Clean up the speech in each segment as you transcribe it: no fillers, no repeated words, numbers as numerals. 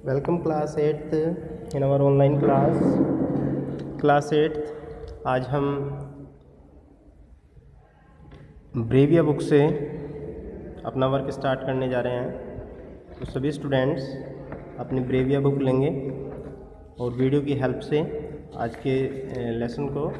Welcome class 8th in our online class 8th। आज हम ब्रेविया book से अपना वर्क स्टार्ट करने जा रहे हैं। तो सभी स्टूडेंट्स अपनी ब्रेविया बुक लेंगे और वीडियो की हेल्प से आज के लेसन को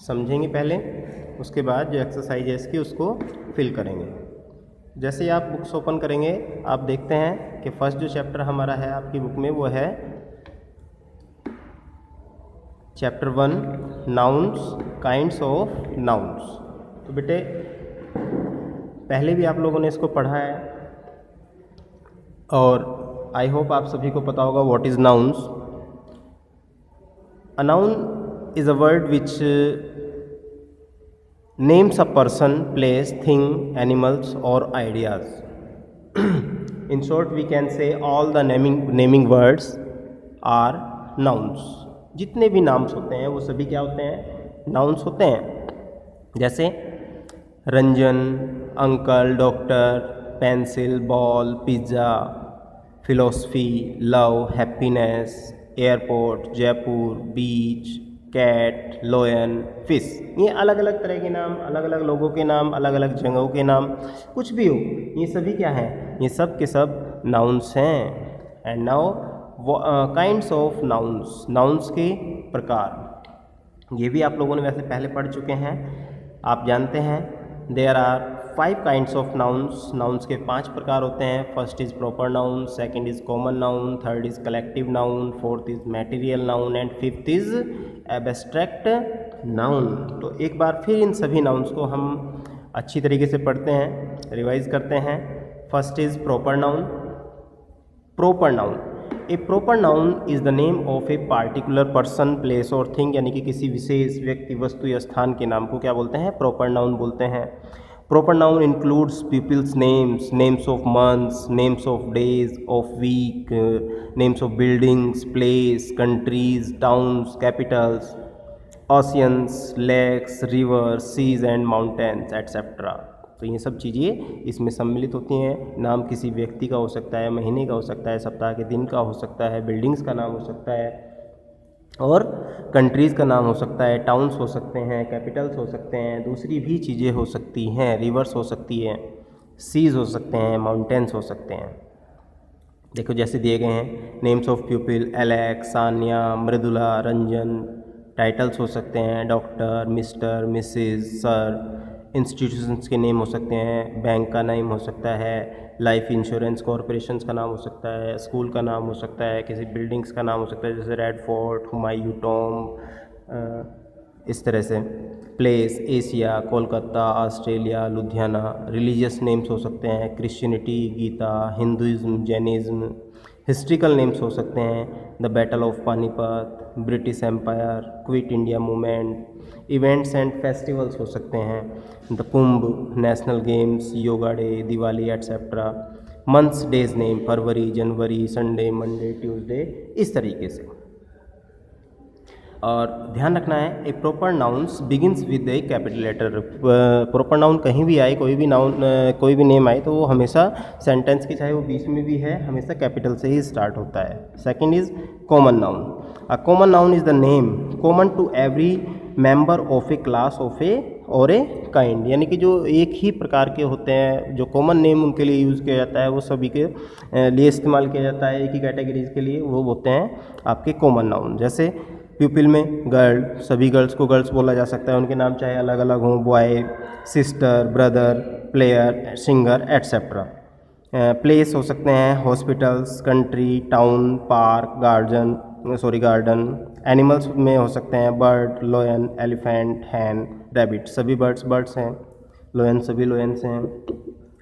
समझेंगे पहले, उसके बाद जो एक्सरसाइज है इसकी उसको फिल करेंगे। जैसे ही आप बुक्स ओपन करेंगे आप देखते हैं कि फर्स्ट जो चैप्टर हमारा है आपकी बुक में वो है chapter 1 nouns, kinds of nouns. तो बेटे पहले भी आप लोगों ने इसको पढ़ा है और आई होप आप सभी को पता होगा what is nouns. A noun is a word which names a person, place, thing, animals or ideas. In short we can say all the naming words are nouns. जितने भी नाम्स होते हैं वो सभी क्या होते हैं? नाउन्स होते हैं। जैसे Ranjan, uncle, doctor, pencil, ball, pizza, philosophy, love, happiness, airport, Jaipur, beach, cat, lion, fish. ये अलग अलग तरह के नाम, अलग अलग लोगों के नाम, अलग अलग जगहों के नाम, कुछ भी हो, ये सभी क्या हैं? ये सब के सब नाउन्स हैं। And now kinds of nouns, nouns के प्रकार, ये भी आप लोगों ने वैसे पहले पढ़ चुके हैं, आप जानते हैं। There are 5 kinds of nouns. Nouns के 5 प्रकार होते हैं। First is proper noun, second is common noun, third is collective noun, fourth is material noun and fifth is abstract noun. तो एक बार फिर इन सभी नाउन्स को हम अच्छी तरीके से पढ़ते हैं, रिवाइज करते हैं। First is proper noun. Proper noun, A proper noun is the name of a particular person, place और थिंग, यानी कि किसी विशेष व्यक्ति, वस्तु या स्थान के नाम को क्या बोलते हैं? प्रॉपर नाउन बोलते हैं। Proper noun includes people's names, names of months, names of days of week, names of buildings, place, countries, towns, capitals, oceans, lakes, rivers, seas and mountains etcetera. तो ये सब चीज़ें इसमें सम्मिलित होती हैं। नाम किसी व्यक्ति का हो सकता है, महीने का हो सकता है, सप्ताह के दिन का हो सकता है, बिल्डिंग्स का नाम हो सकता है और कंट्रीज़ का नाम हो सकता है, टाउन्स हो सकते हैं, कैपिटल्स हो सकते हैं, दूसरी भी चीज़ें हो सकती हैं, रिवर्स हो सकती है, सीज हो सकते हैं, माउंटेन्स हो सकते हैं। देखो जैसे दिए गए हैं, names of people Alex, Sania, Mridula, Ranjan. Titles हो सकते हैं doctor, mister, Mrs, sir. Institutions के नेम हो सकते हैं, बैंक का नेम हो सकता है, लाइफ इंश्योरेंस कॉरपोरेशंस का नाम हो सकता है, स्कूल का नाम हो सकता है, किसी बिल्डिंग्स का नाम हो सकता है जैसे रेड फोर्ट, हुमायूं टॉम्ब, इस तरह से। Place Asia, Kolkata, Australia, Ludhiana. Religious names हो सकते हैं, Christianity, Gita, Hinduism, Jainism. Historical names हो सकते हैं, the battle of Panipat, British empire, quit India movement. Events and festivals हो सकते हैं, the Kumbh, national games, yoga day, Diwali etcetera. Months, days name, February, January, Sunday, Monday, Tuesday, इस तरीके से। और ध्यान रखना है, a proper nouns begins with a capital letter. Proper noun कहीं भी आए, कोई भी नाउन, कोई भी नेम आए तो वो हमेशा सेंटेंस के, चाहे वो बीच में भी है, हमेशा कैपिटल से ही स्टार्ट होता है। Second is common noun. A common noun is the name common to every member of a class of a और ए काइंड, यानी कि जो एक ही प्रकार के होते हैं, जो कॉमन नेम उनके लिए यूज़ किया जाता है, वो सभी के लिए इस्तेमाल किया जाता है, एक ही कैटेगरीज के लिए, वो होते हैं आपके कॉमन नाउन। जैसे प्यूपिल में गर्ल, सभी गर्ल्स को गर्ल्स बोला जा सकता है, उनके नाम चाहे अलग अलग हों, boy, sister, brother, player, singer etcetera. Place हो सकते हैं hospitals, country, town, park, garden. Animals में हो सकते हैं बर्ड, लोयन, एलिफेंट, हैन, रैबिट। सभी बर्ड्स हैं, लोयन सभी लोयंस हैं।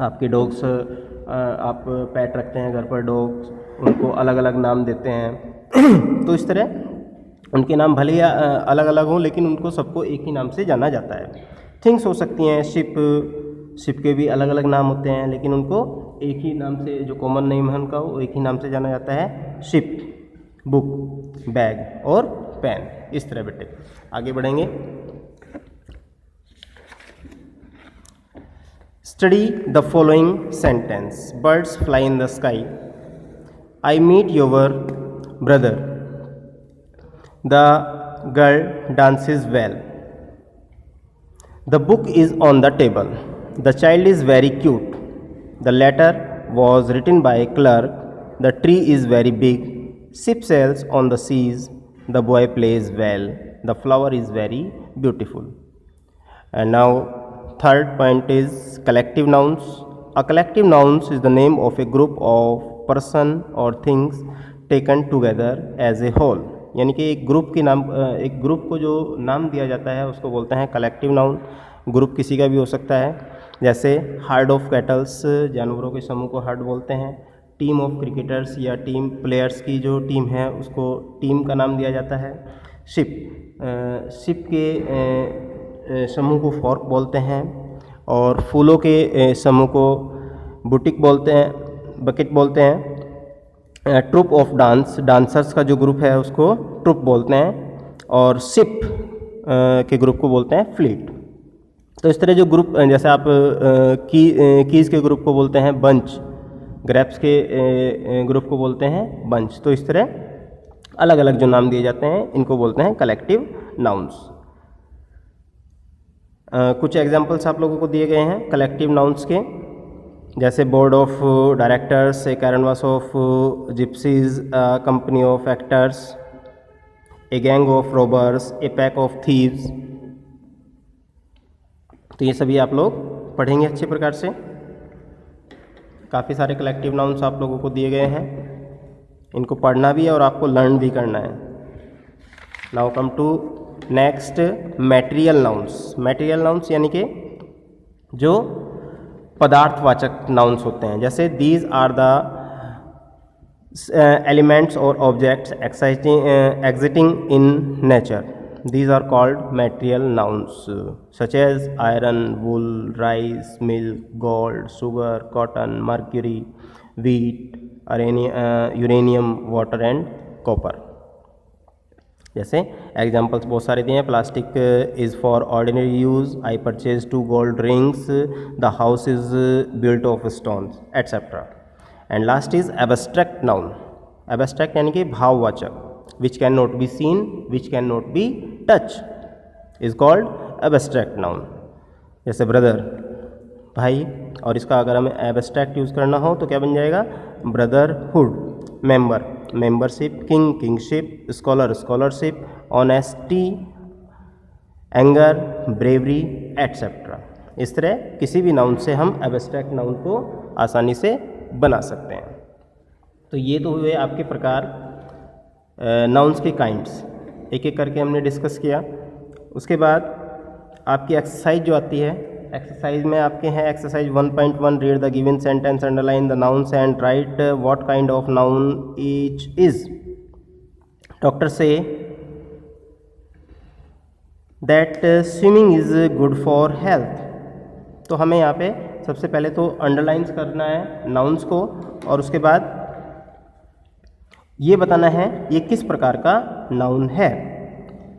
आपके डॉग्स, आप पेट रखते हैं घर पर डॉग्स, उनको अलग अलग नाम देते हैं। तो इस तरह उनके नाम भले ही अलग अलग हों, लेकिन उनको सबको एक ही नाम से जाना जाता है। थिंग्स हो सकती हैं, शिप के भी अलग अलग नाम होते हैं, लेकिन उनको एक ही नाम से, जो कॉमन नेम है उनका, वो एक ही नाम से जाना जाता है, शिप। बुक, बैग और पेन। इस तरह बेटे आगे बढ़ेंगे। Study the following sentence. Birds fly in the sky. I meet your brother. The girl dances well. The book is on the table. The child is very cute. The letter was written by a clerk. The tree is very big. Ship sails on the seas. The boy plays well. The flower is very beautiful. And now third point is collective nouns. A collective nouns is the name of a group of person or things taken together as a whole. यानी कि एक group के नाम, एक group को जो नाम दिया जाता है उसको बोलते हैं कलेक्टिव नाउन. ग्रुप किसी का भी हो सकता है, जैसे हार्ड ऑफ कैटल्स, जानवरों के समूह को हार्ड बोलते हैं. टीम ऑफ क्रिकेटर्स या टीम प्लेयर्स की जो टीम है उसको टीम का नाम दिया जाता है. शिप के समूह को फॉर्क बोलते हैं, और फूलों के समूह को बुटीक बोलते हैं, बकेट बोलते हैं. ट्रुप ऑफ डांसर्स का जो ग्रुप है उसको ट्रुप बोलते हैं, और शिप के ग्रुप को बोलते हैं फ्लीट. तो इस तरह जो ग्रुप, जैसे आप कीज़ के ग्रुप को बोलते हैं बंच, ग्रेप्स के ग्रुप को बोलते हैं बंच. तो इस तरह अलग अलग जो नाम दिए जाते हैं इनको बोलते हैं कलेक्टिव नाउन्स. कुछ एग्जाम्पल्स आप लोगों को दिए गए हैं कलेक्टिव नाउन्स के, जैसे board of directors, A canvas of gypsies, company of actors, a gang of robbers, A pack of thieves. तो ये सभी आप लोग पढ़ेंगे अच्छे प्रकार से. काफ़ी सारे कलेक्टिव नाउन्स आप लोगों को दिए गए हैं, इनको पढ़ना भी है और आपको लर्न भी करना है. Now come to next, material nouns. Material nouns यानी कि जो पदार्थवाचक नाउन्स होते हैं, जैसे दीज आर द एलिमेंट्स और objects existing in nature. These are called material nouns, such as iron, wool, rice, milk, gold, sugar, cotton, mercury, wheat, uranium, water and copper. जैसे examples बहुत सारे दिए हैं. Plastic is for ordinary use. I purchase 2 gold rings. The house is built of stones, etcetera. And last is abstract noun. Abstract यानी कि भाववाचक, which cannot be seen, which cannot be touched, is called abstract noun. जैसे brother, भाई, और इसका अगर हमें abstract use करना हो तो क्या बन जाएगा? Brotherhood. Member, membership. King, kingship. Scholar, scholarship. Honesty, anger, bravery, etcetera. इस तरह किसी भी नाउन से हम एब्स्ट्रैक्ट नाउन को आसानी से बना सकते हैं. तो ये तो हुए आपके प्रकार नाउन्स के काइंड्स, एक एक करके हमने डिस्कस किया. उसके बाद आपकी एक्सरसाइज जो आती है, एक्सरसाइज में आपके हैं exercise 1.1, read the given sentence, underline the nouns and right what kind of noun each is. Doctor say that swimming is good for health. तो हमें यहाँ पे सबसे पहले तो अंडरलाइंस करना है नाउन्स को, और उसके बाद ये बताना है ये किस प्रकार का नाउन है.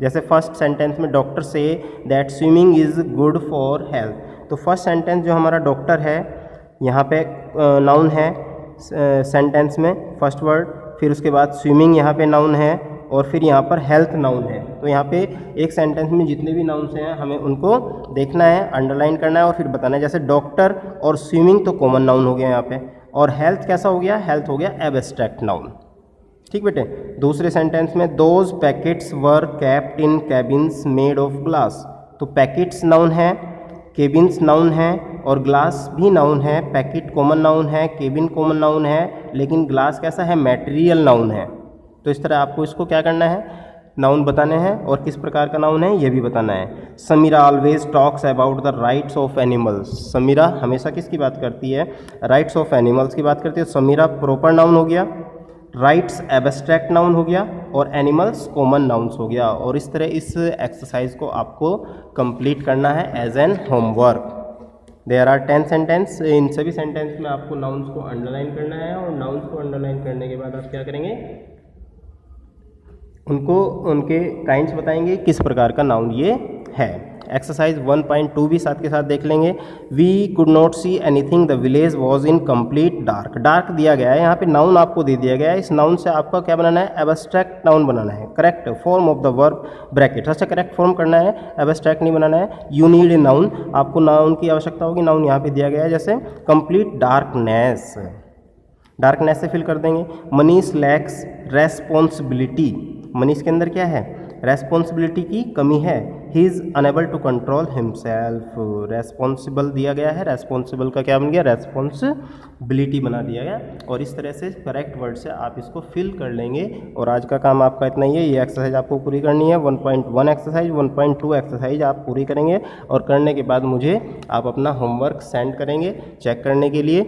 जैसे फर्स्ट सेंटेंस में doctor say that swimming is good for health. तो फर्स्ट सेंटेंस जो हमारा डॉक्टर है यहाँ पे नाउन है सेंटेंस में, फर्स्ट वर्ड. फिर उसके बाद स्विमिंग यहाँ पे नाउन है, और फिर यहाँ पर हेल्थ नाउन है. तो यहाँ पे एक सेंटेंस में जितने भी नाउन्स हैं हमें उनको देखना है, अंडरलाइन करना है और फिर बताना है. जैसे डॉक्टर और स्विमिंग तो कॉमन नाउन हो गया यहाँ पे, और हेल्थ कैसा हो गया? हेल्थ हो गया एब्स्ट्रैक्ट नाउन. ठीक बेटे. दूसरे सेंटेंस में those packets were capped in cabins made of glass. तो पैकेट्स नाउन है, केबिन्स नाउन है, और ग्लास भी नाउन है. पैकेट कॉमन नाउन है, केबिन कॉमन नाउन है, लेकिन ग्लास कैसा है? मैटेरियल नाउन है. तो इस तरह आपको इसको क्या करना है? नाउन बताने हैं, और किस प्रकार का नाउन है ये भी बताना है. Samira always talks about the rights of animals. Samira हमेशा किसकी बात करती है? राइट्स ऑफ एनिमल्स की बात करती है. समीरा प्रॉपर नाउन हो गया, राइट्स एब्स्ट्रैक्ट नाउन हो गया, और एनिमल्स कॉमन नाउन्स हो गया. और इस तरह इस एक्सरसाइज को आपको कंप्लीट करना है as an homework. There are 10 sentence. इन सभी सेंटेंस में आपको नाउन्स को अंडरलाइन करना है, और नाउन्स को अंडरलाइन करने के बाद आप क्या करेंगे? उनको उनके काइंड्स बताएंगे किस प्रकार का नाउन ये है. एक्सरसाइज 1.2 भी साथ के साथ देख लेंगे। We could not see anything, the village was in complete dark. Dark दिया गया है, यहाँ पे नाउन आपको दे दिया गया है। इस नाउन से आपका क्या बनाना है, एब्स्ट्रैक्ट नाउन बनाना है। Correct form of the verb bracket, अच्छा करेक्ट फॉर्म करना है, एब्स्ट्रैक्ट नहीं बनाना है। यू नीड ए नाउन, आपको नाउन की आवश्यकता होगी, नाउन यहाँ पे दिया गया है, जैसे कंप्लीट डार्कनेस, डार्कनेस से फिल कर देंगे। मनीष लैक्स रेस्पॉन्सिबिलिटी, मनीष के अंदर क्या है, रेस्पॉन्सिबिलिटी की कमी है। He is unable to control himself, responsible दिया गया है, रेस्पॉन्सिबल का क्या बन गया, रेस्पॉन्सिबिलिटी बना दिया गया। और इस तरह से करेक्ट वर्ड से आप इसको फिल कर लेंगे। और आज का काम आपका इतना ही है, ये एक्सरसाइज आपको पूरी करनी है। 1.1 एक्सरसाइज, 1.2 एक्सरसाइज आप पूरी करेंगे और करने के बाद मुझे आप अपना होमवर्क सेंड करेंगे चेक करने के लिए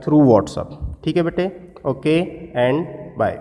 थ्रू व्हाट्सअप। ठीक है बेटे, ओके एंड बाय।